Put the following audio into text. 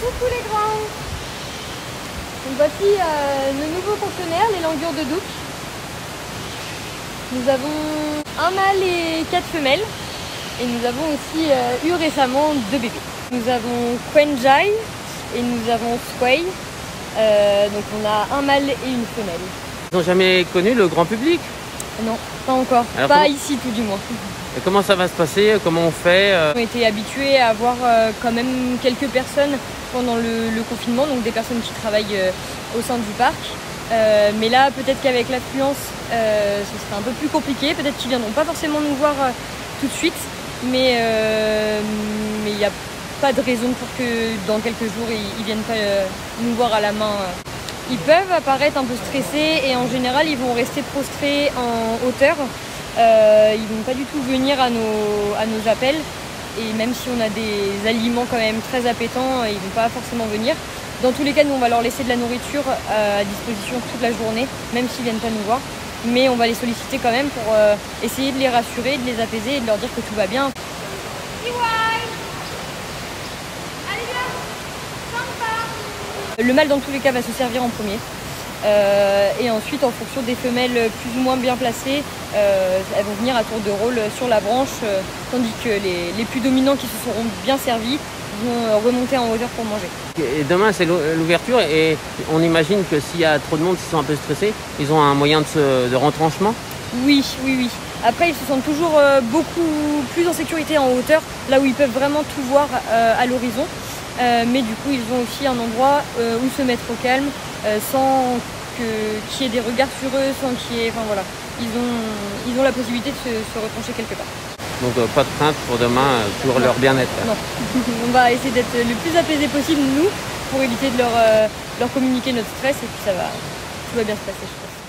Coucou les grands. Donc voici nos nouveaux pensionnaires, les langueurs de Douk. Nous avons un mâle et 4 femelles. Et nous avons aussi eu récemment 2 bébés. Nous avons Quenjai et nous avons Sway. Donc on a un mâle et une femelle. Ils n'ont jamais connu le grand public? Non, pas encore. Alors, pas ici tout du moins. Et comment ça va se passer? Comment on fait? On était habitués à avoir quand même quelques personnes pendant le confinement, donc des personnes qui travaillent au sein du parc. Mais là, peut-être qu'avec l'affluence, ce sera un peu plus compliqué. Peut-être qu'ils viendront pas forcément nous voir tout de suite, mais il n'y a pas de raison pour que dans quelques jours, ils viennent pas nous voir à la main. Ils peuvent apparaître un peu stressés et en général, ils vont rester prostrés en hauteur. Ils vont pas du tout venir à nos appels. Et même si on a des aliments quand même très appétants, ils vont pas forcément venir. Dans tous les cas, nous on va leur laisser de la nourriture à disposition toute la journée, même s'ils viennent pas nous voir. Mais on va les solliciter quand même pour essayer de les rassurer, de les apaiser et de leur dire que tout va bien. Le mâle dans tous les cas va se servir en premier. Et ensuite, en fonction des femelles plus ou moins bien placées, elles vont venir à tour de rôle sur la branche, tandis que les plus dominants qui se seront bien servis vont remonter en hauteur pour manger. Et demain, c'est l'ouverture et on imagine que s'il y a trop de monde, s'ils sont un peu stressés, ils ont un moyen de retranchement? Oui. Après, ils se sentent toujours beaucoup plus en sécurité en hauteur, là où ils peuvent vraiment tout voir à l'horizon. Mais du coup, ils ont aussi un endroit où se mettre au calme, sans qu'il y ait des regards sur eux, sans qu'il y ait... Enfin voilà, ils ont la possibilité de se retrancher quelque part. Donc pas de crainte pour demain, pour leur bien-être. Non, on va essayer d'être le plus apaisé possible, nous, pour éviter de leur communiquer notre stress, et puis tout va bien se passer, je pense.